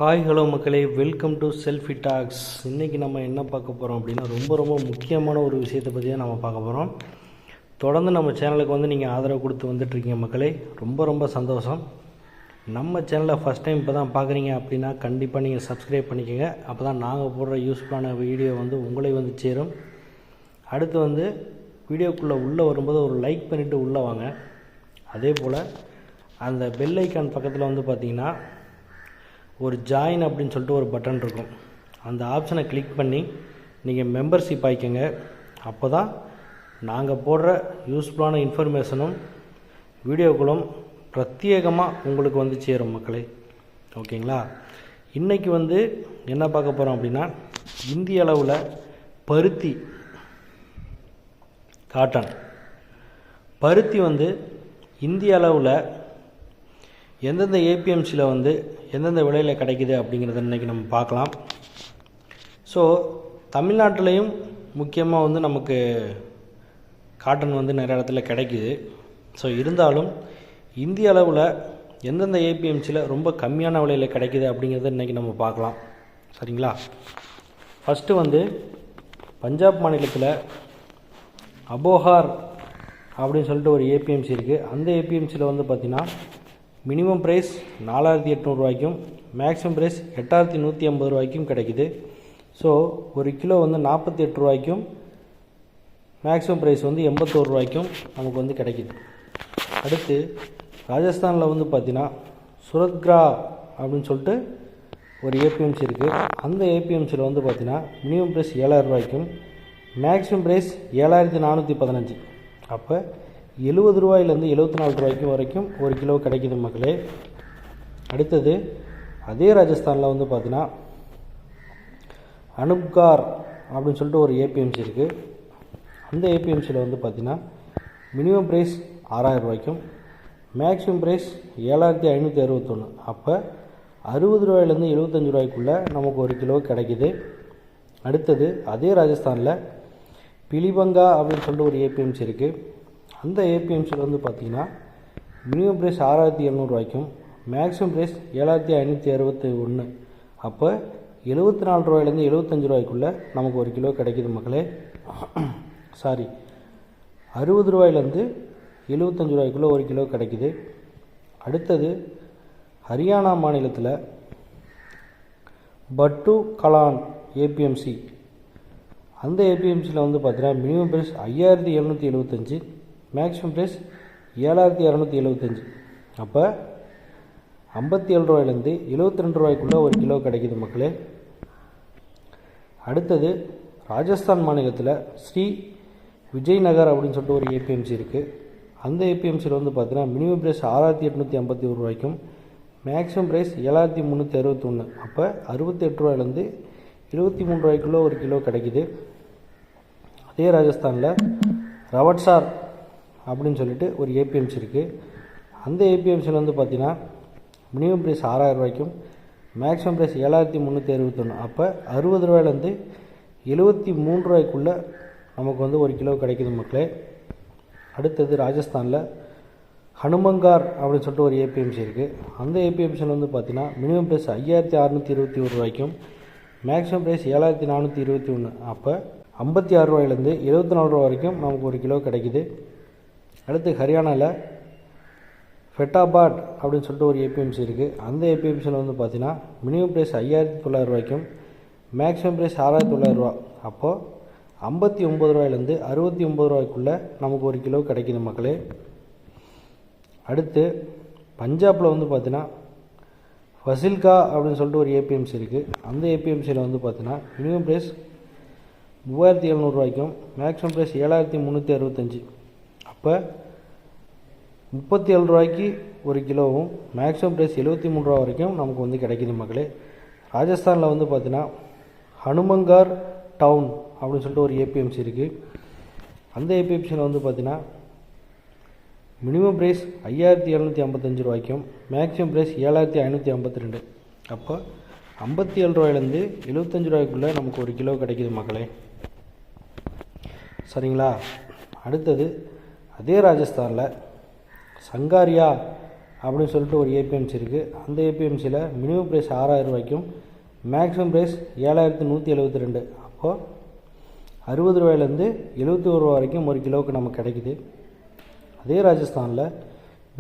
Hi hello மக்களே, welcome to selfie tax. இன்றைக்கி நம்ம என்ன பார்க்க போகிறோம் அப்படின்னா ரொம்ப முக்கியமான ஒரு விஷயத்தை பற்றி தான் நம்ம பார்க்க போகிறோம். தொடர்ந்து நம்ம சேனலுக்கு நீங்கள் ஆதரவு கொடுத்து வந்துட்டுருக்கீங்க மக்களே, ரொம்ப சந்தோஷம். நம்ம சேனலை ஃபஸ்ட் டைம் இப்போ தான் பார்க்குறீங்க அப்படின்னா கண்டிப்பாக நீங்கள் சப்ஸ்கிரைப் பண்ணிக்கோங்க. அப்போ தான் நாங்கள் போடுற யூஸ்ஃபுல்லான வீடியோ உங்களை சேரும். அடுத்து வீடியோக்குள்ளே உள்ளே வரும்போது ஒரு லைக் பண்ணிவிட்டு உள்ளே வாங்க. அதே போல் அந்த பெல் ஐக்கான் பக்கத்தில் பார்த்திங்கன்னா ஒரு ஜாயின் அப்படின்னு சொல்லிட்டு ஒரு பட்டன் இருக்கும். அந்த ஆப்ஷனை கிளிக் பண்ணி நீங்கள் மெம்பர்ஷிப் ஆகிக்கோங்க. அப்போ தான் நாங்கள் போடுற யூஸ்ஃபுல்லான இன்ஃபர்மேஷனும் வீடியோக்களும் பிரத்யேகமாக உங்களுக்கு சேரும் மக்களே. ஓகேங்களா? இன்றைக்கி என்ன பார்க்க போகிறோம் அப்படின்னா, இந்திய அளவில் பருத்தி காட்டன் பருத்தி இந்திய அளவில் எந்தெந்த ஏபிஎம்சியில் எந்தெந்த விலையில் கிடைக்குது அப்படிங்கிறத இன்றைக்கி நம்ம பார்க்கலாம். ஸோ தமிழ்நாட்டிலையும் முக்கியமாக நமக்கு காட்டன் நிறைய இடத்துல கிடைக்குது. ஸோ இருந்தாலும் இந்திய அளவில் எந்தெந்த ஏபிஎம்சியில் ரொம்ப கம்மியான விலையில் கிடைக்குது அப்படிங்கிறத இன்றைக்கி நம்ம பார்க்கலாம். சரிங்களா? ஃபஸ்ட்டு பஞ்சாப் மாநிலத்தில் அபோஹார் அப்படின்னு சொல்லிட்டு ஒரு ஏபிஎம்சி இருக்குது. அந்த ஏபிஎம்சியில் பார்த்திங்கன்னா மினிமம் ப்ரைஸ் 4800 ரூபாய்க்கும் மேக்ஸிமம் ப்ரைஸ் 8150 ரூபாய்க்கும் கிடைக்குது. ஸோ ஒரு கிலோ 48 ரூபாய்க்கும் மேக்ஸிமம் ப்ரைஸ் 81 ரூபாய்க்கும் நமக்கு கிடைக்குது. அடுத்து ராஜஸ்தானில் பார்த்தீங்கன்னா சுரத்கிரா அப்படின்னு சொல்லிட்டு ஒரு ஏபிஎம்சி இருக்குது. அந்த ஏபிஎம்சியில் பார்த்தீங்கன்னா மினிமம் ப்ரைஸ் 7000 ரூபாய்க்கும் மேக்ஸிமம் ப்ரைஸ் 7415. அப்போ 70 ரூபாயிலேருந்து 74 ரூபாய்க்கும் வரைக்கும் ஒரு கிலோ கிடைக்குது மக்களே. அடுத்தது அதே ராஜஸ்தானில் பார்த்தீங்கன்னா அனுப்கார் அப்படின்னு சொல்லிட்டு ஒரு ஏபிஎம்சி இருக்குது. அந்த ஏபிஎம்சியில் பார்த்தீங்கன்னா மினிமம் ப்ரைஸ் 6000 ரூபாய்க்கும் மேக்ஸிமம் ப்ரைஸ் 7561. அப்போ 60 ரூபாயிலேருந்து 75 ரூபாய்க்குள்ளே நமக்கு ஒரு கிலோ கிடைக்குது. அடுத்தது அதே ராஜஸ்தானில் பிலிபங்கா அப்படின்னு சொல்லிட்டு ஒரு ஏபிஎம்சி இருக்குது. அந்த ஏபிஎம்சியில் பார்த்தீங்கன்னா மினிமம் ப்ரைஸ் 6700 ரூபாய்க்கும் மேக்ஸிமம் ப்ரைஸ் 7561. அப்போ 74 ரூபாயிலேருந்து 75 ரூபாய்க்குள்ளே நமக்கு ஒரு கிலோ கிடைக்குது மக்களே. 60 ரூபாயிலேருந்து 75 ரூபாய்க்குள்ளே ஒரு கிலோ கிடைக்குது. அடுத்தது ஹரியானா மாநிலத்தில் பட்டு கலான் ஏபிஎம்சி. அந்த ஏபிஎம்சியில் பார்த்தீங்கன்னா மினிமம் ப்ரைஸ் 5775 மேக்ஸிமம் ப்ரைஸ் 7275. அப்போ 57 ரூபாயிலேருந்து 72 ரூபாய்க்குள்ளே ஒரு கிலோ கிடைக்குது மக்களே. அடுத்தது ராஜஸ்தான் மாநிலத்தில் ஸ்ரீ விஜய்நகர் அப்படின்னு சொல்லிட்டு ஒரு ஏபிஎம்சி இருக்குது. அந்த ஏபிஎம்சியில் பார்த்தீங்கன்னா மினிமம் ப்ரைஸ் 6851 ரூபாய்க்கும் மேக்ஸிமம் ப்ரைஸ் 7361. அப்போ 68 ரூபாயிலேருந்து 23 ரூபாய்க்குள்ளே ஒரு கிலோ கிடைக்குது. அதே ராஜஸ்தானில் ரவட்சார் அப்படின்னு சொல்லிட்டு ஒரு ஏபிஎம்சி இருக்குது. அந்த ஏபிஎம்சியில் பார்த்தீங்கன்னா மினிமம் ப்ரைஸ் 6000 ரூபாய்க்கும் மேக்ஸிமம் ப்ரைஸ் 7361. அப்போ 60 ரூபாயிலேருந்து 73 ரூபாய்க்குள்ளே நமக்கு ஒரு கிலோ கிடைக்குது மக்களே. அடுத்தது ராஜஸ்தானில் ஹனுமங்கார் அப்படின்னு சொல்லிட்டு ஒரு ஏபிஎம்சி இருக்குது. அந்த ஏபிஎம்சியில் பார்த்தீங்கன்னா மினிமம் ப்ரைஸ் 5621 ரூபாய்க்கும் மேக்ஸிமம் ப்ரைஸ் 7421. அப்போ 56 ரூபாயிலேருந்து 74 ரூபா வரைக்கும் நமக்கு ஒரு கிலோ கிடைக்குது. அடுத்து ஹரியானாவில் ஃபெட்டாபாட் அப்படின்னு சொல்லிட்டு ஒரு ஏபிஎம்சி இருக்குது. அந்த ஏபிஎம்சியில் பார்த்தீங்கன்னா மினிமம் ப்ரைஸ் 5900 ரூபாய்க்கும் மேக்ஸிமம் ப்ரைஸ் 6900 ரூபா. அப்போது 59 ரூபாயிலேருந்து 69 ரூபாய்க்குள்ளே நமக்கு ஒரு கிலோ கிடைக்குது மக்களே. அடுத்து பஞ்சாபில் பார்த்தீங்கன்னா ஃபசில்கா அப்படின்னு சொல்லிட்டு ஒரு ஏபிஎம்சி இருக்குது. அந்த ஏபிஎம்சியில் பார்த்தீங்கன்னா மினிமம் ப்ரைஸ் 3700 ரூபாய்க்கும் மேக்ஸிமம் ப்ரைஸ் 7365. அப்போ 37 ரூபாய்க்கு ஒரு கிலோவும் மேக்ஸிமம் ப்ரைஸ் 73 ரூபா வரைக்கும் நமக்கு கிடைக்குது மக்களே. ராஜஸ்தானில் பார்த்தீங்கன்னா ஹனுமங்கார் டவுன் அப்படின்னு சொல்லிட்டு ஒரு ஏபிஎம்சி இருக்குது. அந்த ஏபிஎம்சியில் பார்த்தீங்கன்னா மினிமம் ப்ரைஸ் 5755 ரூபாய்க்கும் மேக்ஸிமம் ப்ரைஸ் 7552. அப்போ 57 ரூபாயிலேருந்து 75 ரூபாய்க்குள்ளே நமக்கு ஒரு கிலோ கிடைக்குது மக்களே. சரிங்களா? அடுத்தது அதே ராஜஸ்தானில் சங்காரியா அப்படின்னு சொல்லிட்டு ஒரு ஏபிஎம்சி இருக்குது. அந்த ஏபிஎம்சியில் மினிமம் ப்ரைஸ் 6,000 ரூபாய்க்கும் மேக்ஸிமம் ப்ரைஸ் 7,172. அப்போது 60 ரூபாயிலேருந்து 71 ரூபா வரைக்கும் ஒரு கிலோவுக்கு நமக்கு கிடைக்குது. அதே ராஜஸ்தானில்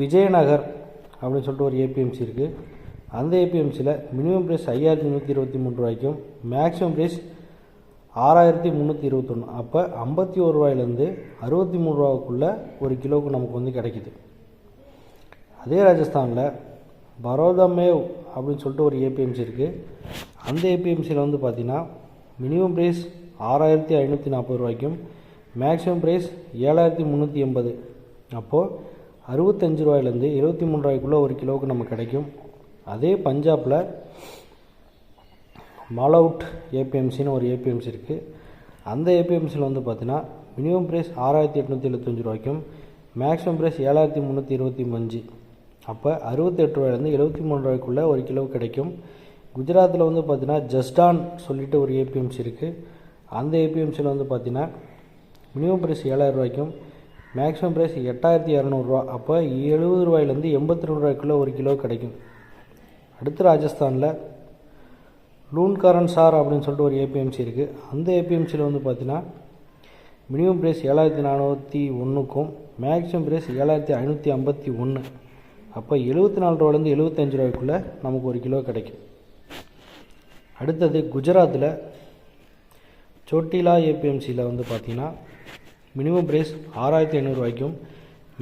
விஜயநகர் அப்படின்னு சொல்லிட்டு ஒரு ஏபிஎம்சி இருக்குது. அந்த ஏபிஎம்சியில் மினிமம் ப்ரைஸ் 5,123 ரூபாய்க்கும் மேக்ஸிமம் ப்ரைஸ் 6,321. அப்போ 51 ரூபாயிலேருந்து 63 ரூபாவுக்குள்ளே ஒரு கிலோவுக்கு நமக்கு வந்து கிடைக்குது. அதே ராஜஸ்தானில் பரோதாமேவ் அப்படின்னு சொல்லிட்டு ஒரு ஏபிஎம்சி இருக்குது. அந்த ஏபிஎம்சியில் வந்து பார்த்திங்கன்னா மினிமம் ப்ரைஸ் 6,540 ரூபாய்க்கும் மேக்ஸிமம் ப்ரைஸ் 7,380. அப்போது 65 ரூபாயிலேருந்து 73 ரூபாய்க்குள்ளே ஒரு கிலோவுக்கு நமக்கு கிடைக்கும். அதே பஞ்சாபில் மாலவுட் ஏபிஎம்சின்னு ஒரு ஏபிஎம்சி இருக்குது. அந்த ஏபிஎம்சியில் வந்து பார்த்திங்கன்னா மினிமம் ப்ரைஸ் 6,875 ரூபாய்க்கும் மேக்ஸிமம் ப்ரைஸ் 7,325. அப்போ 68 ரூபாயிலேருந்து 73 ரூபாய்க்குள்ளே ஒரு கிலோ கிடைக்கும். குஜராத்தில் வந்து பார்த்திங்கன்னா ஜஸ்டான் சொல்லிட்டு ஒரு ஏபிஎம்சி இருக்குது. அந்த ஏபிஎம்சியில் வந்து பார்த்திங்கன்னா மினிமம் ப்ரைஸ் 7,000 ரூபாய்க்கும் மேக்ஸிமம் ப்ரைஸ் 8,200 ரூபா. அப்போ 70 ரூபாயிலேருந்து 82 ரூபாய்க்குள்ளே ஒரு கிலோ கிடைக்கும். அடுத்து ராஜஸ்தானில் லூன்கரன்சார் அப்படின்னு சொல்லிட்டு ஒரு ஏபிஎம்சி இருக்குது. அந்த ஏபிஎம்சியில் வந்து பார்த்திங்கன்னா மினிமம் ப்ரைஸ் 7,401க்கும் மேக்ஸிமம் ப்ரைஸ் 7,551. அப்போ 74 ரூபாயிலேருந்து 75 ரூபாய்க்குள்ளே நமக்கு ஒரு கிலோ கிடைக்கும். அடுத்தது குஜராத்தில் சோட்டிலா ஏபிஎம்சியில் வந்து பார்த்திங்கன்னா மினிமம் ப்ரைஸ் 6,500 ரூபாய்க்கும்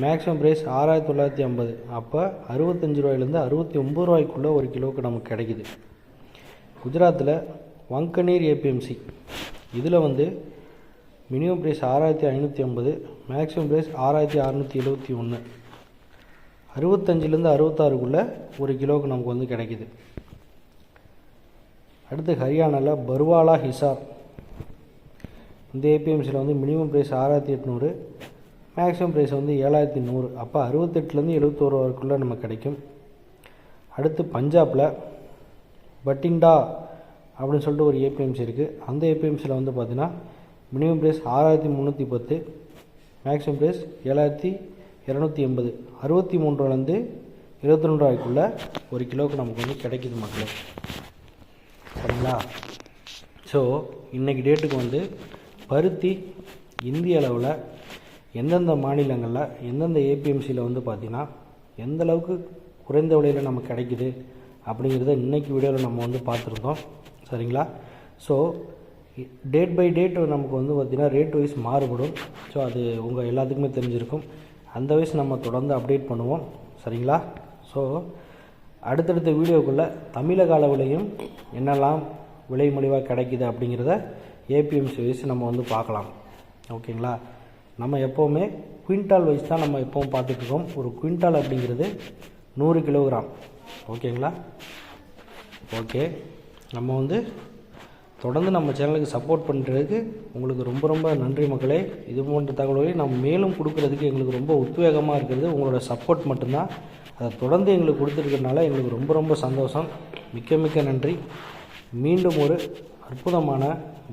மேக்ஸிமம் ப்ரைஸ் 6,950. அப்போ 65 ரூபாயிலேருந்து 69 ரூபாய்க்குள்ளே ஒரு கிலோவுக்கு நமக்கு கிடைக்குது. குஜராத்தில் வங்கனீர் ஏபிஎம்சி இதில் வந்து மினிமம் ப்ரைஸ் 6,550 மேக்ஸிமம் ப்ரைஸ் 6,671. 65லேருந்து 66க்குள்ளே ஒரு கிலோவுக்கு நமக்கு வந்து கிடைக்குது. அடுத்து ஹரியானாவில் பர்வாலா ஹிசார் இந்த ஏபிஎம்சியில் வந்து மினிமம் ப்ரைஸ் 6,800 மேக்ஸிமம் ப்ரைஸ் வந்து 7,100. அப்போ 68லேருந்து 71 ரூபாய்க்குள்ளே நமக்கு கிடைக்கும். அடுத்து பஞ்சாபில் பட்டிண்டா அப்படின்னு சொல்லிட்டு ஒரு ஏபிஎம்சி இருக்குது. அந்த ஏபிஎம்சியில் வந்து பார்த்திங்கன்னா மினிமம் ப்ரைஸ் 6,310 மேக்ஸிமம் ப்ரைஸ் 7,280. 63 ரூபாயிலேருந்து 22 ரூபாய்க்குள்ளே ஒரு கிலோவுக்கு நமக்கு வந்து கிடைக்குது மக்களே. சரிங்களா? ஸோ இன்றைக்கி டேட்டுக்கு வந்து பருத்தி இந்திய அளவில் எந்தெந்த மாநிலங்களில் எந்தெந்த ஏபிஎம்சியில் வந்து பார்த்திங்கன்னா எந்த அளவுக்கு குறைந்த விலையில் நமக்கு கிடைக்குது அப்படிங்கிறத இன்றைக்கி வீடியோவில் நம்ம வந்து பார்த்துருந்தோம். சரிங்களா? ஸோ டேட் பை டேட் நமக்கு வந்து பார்த்திங்கன்னா ரேட் வைஸ் மாறுபடும். ஸோ அது உங்கள் எல்லாத்துக்குமே தெரிஞ்சிருக்கும். அந்த வைஸ் நம்ம தொடர்ந்து அப்டேட் பண்ணுவோம். சரிங்களா? ஸோ அடுத்தடுத்த வீடியோக்குள்ளே தமிழக அளவுலையும் என்னெல்லாம் விலை மலிவாக கிடைக்குது அப்படிங்கிறத ஏபிஎம்சி வைஸ் நம்ம வந்து பார்க்கலாம். ஓகேங்களா? நம்ம எப்போவுமே குவிண்டால் வைஸ் தான் நம்ம எப்போவும் பார்த்துட்ருக்கோம். ஒரு குவிண்டால் அப்படிங்கிறது 100 கிலோகிராம். ஓகேங்களா? ஓகே, நம்ம வந்து தொடர்ந்து நம்ம சேனலுக்கு சப்போர்ட் பண்ணுறதுக்கு உங்களுக்கு ரொம்ப ரொம்ப நன்றி மக்களே. இது போன்ற தகவல்களை நம்ம மேலும் கொடுக்கறதுக்கு எங்களுக்கு ரொம்ப உத்வேகமாக இருக்கிறது உங்களோட சப்போர்ட் மட்டும்தான். அதை தொடர்ந்து எங்களுக்கு கொடுத்துருக்கிறதுனால எங்களுக்கு ரொம்ப ரொம்ப சந்தோஷம். மிக்க மிக்க நன்றி. மீண்டும் ஒரு அற்புதமான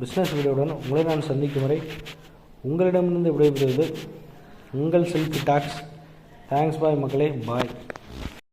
பிஸ்னஸ் வீடியோவுடன் உங்களை நான் சந்திக்கும் வரை உங்களிடமிருந்து விடைபெறுவது உங்கள் செல்ஃபி டாக்ஸ். தேங்க்ஸ் பாய் மக்களே. பாய்.